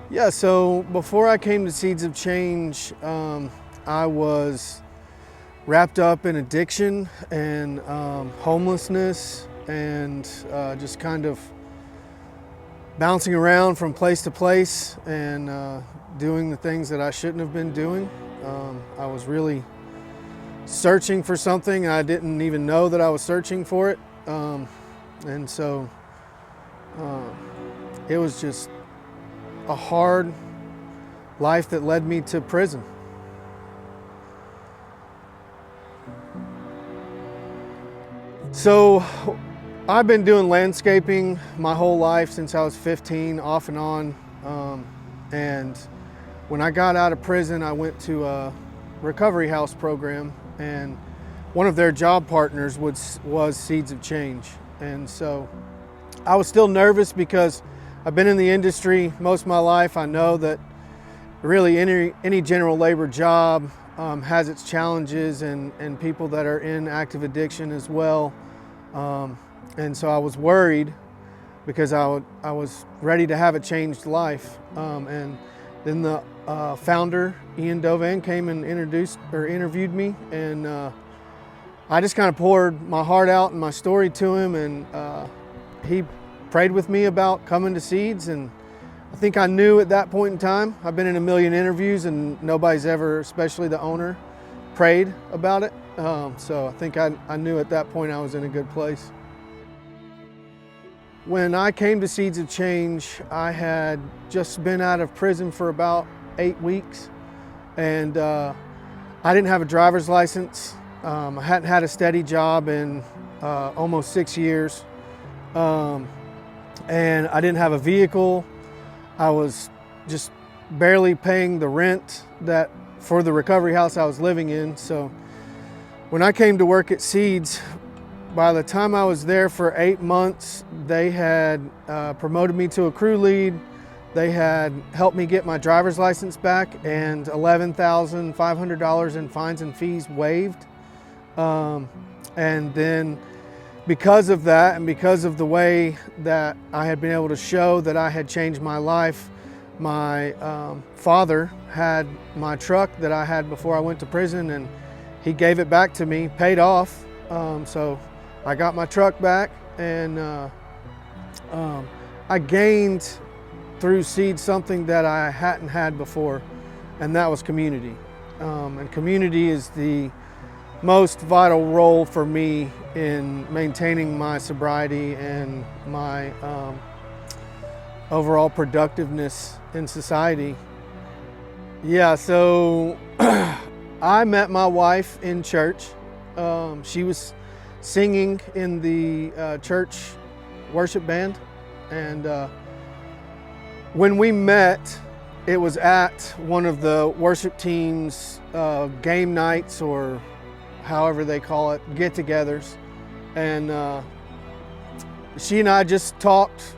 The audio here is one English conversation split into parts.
Yeah, so before I came to Seeds of Change, I was wrapped up in addiction and homelessness and just kind of bouncing around from place to place and doing the things that I shouldn't have been doing. I was really searching for something. I didn't even know that I was searching for it. And so it was just a hard life that led me to prison. So I've been doing landscaping my whole life since I was 15, off and on. And when I got out of prison, I went to a recovery house program, and one of their job partners was Seeds of Change. And so I was still nervous because I've been in the industry most of my life. I know that really any general labor job has its challenges and people that are in active addiction as well. And so I was worried because I was ready to have a changed life. And then the founder, Ian Dovan, came and interviewed me, and I just kind of poured my heart out and my story to him, and he prayed with me about coming to Seeds. And I think I knew at that point in time. I've been in a million interviews and nobody's ever, especially the owner, prayed about it. So I think I knew at that point I was in a good place. When I came to Seeds of Change, I had just been out of prison for about 8 weeks, and I didn't have a driver's license. I hadn't had a steady job in almost 6 years. And I didn't have a vehicle. I was just barely paying the rent for the recovery house I was living in. So when I came to work at Seeds, by the time I was there for 8 months, they had promoted me to a crew lead. They had helped me get my driver's license back and $11,500 in fines and fees waived. And then because of that, and because of the way that I had been able to show that I had changed my life, my father had my truck that I had before I went to prison, and he gave it back to me, paid off. So I got my truck back, and I gained through Seed something that I hadn't had before, and that was community. And community is the most vital role for me in maintaining my sobriety and my overall productiveness in society. Yeah, so I met my wife in church. She was singing in the church worship band, and when we met, it was at one of the worship team's game nights, or however they call it, get-togethers. And she and I just talked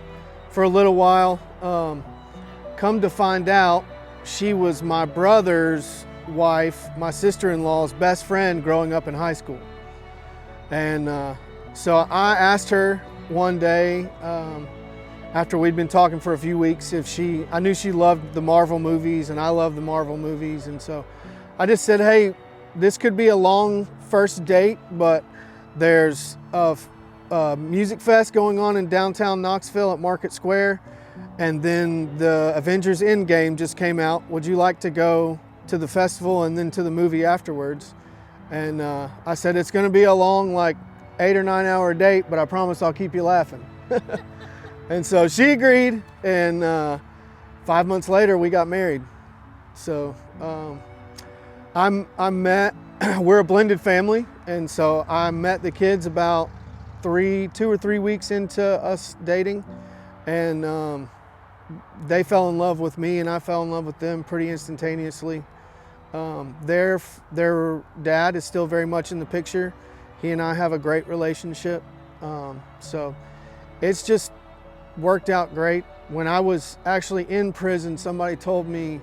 for a little while. Come to find out, she was my brother's wife, my sister-in-law's best friend growing up in high school. And so I asked her one day, after we'd been talking for a few weeks, I knew she loved the Marvel movies and I love the Marvel movies. And so I just said, hey, this could be a long first date, but there's a music fest going on in downtown Knoxville at Market Square, and then the Avengers Endgame just came out. Would you like to go to the festival and then to the movie afterwards? And I said, it's going to be a long, like 8 or 9 hour date, but I promise I'll keep you laughing. And so she agreed, and 5 months later we got married. So we're a blended family, and so I met the kids about 2 or 3 weeks into us dating, and they fell in love with me and I fell in love with them pretty instantaneously. Their dad is still very much in the picture. He and I have a great relationship. So it's just worked out great. When I was actually in prison, somebody told me,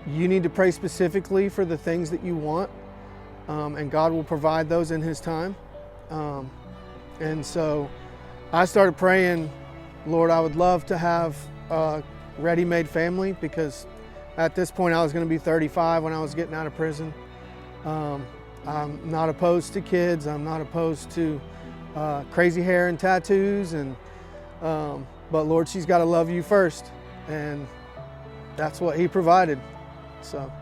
you need to pray specifically for the things that you want, and God will provide those in His time. And so I started praying, Lord, I would love to have a ready-made family, because at this point I was going to be 35 when I was getting out of prison. I'm not opposed to kids. I'm not opposed to crazy hair and tattoos, but Lord, she's got to love you first, and that's what He provided. So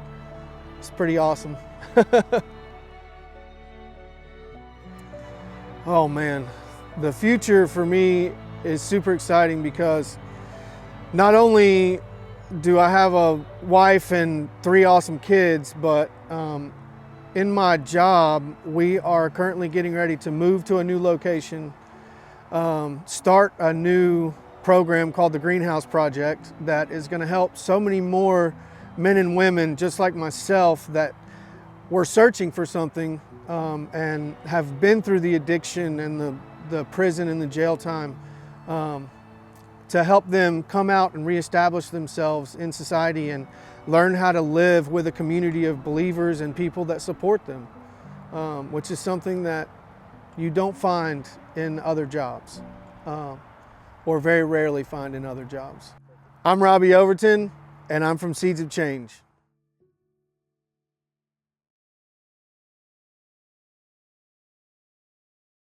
it's pretty awesome. Oh man, the future for me is super exciting, because not only do I have a wife and 3 awesome kids, but in my job, we are currently getting ready to move to a new location, start a new program called the Greenhouse Project that is going to help so many more men and women just like myself that were searching for something and have been through the addiction and the prison and the jail time, to help them come out and reestablish themselves in society and learn how to live with a community of believers and people that support them, which is something that you don't find in other jobs, or very rarely find in other jobs. I'm Robbie Overton, and I'm from Seeds of Change.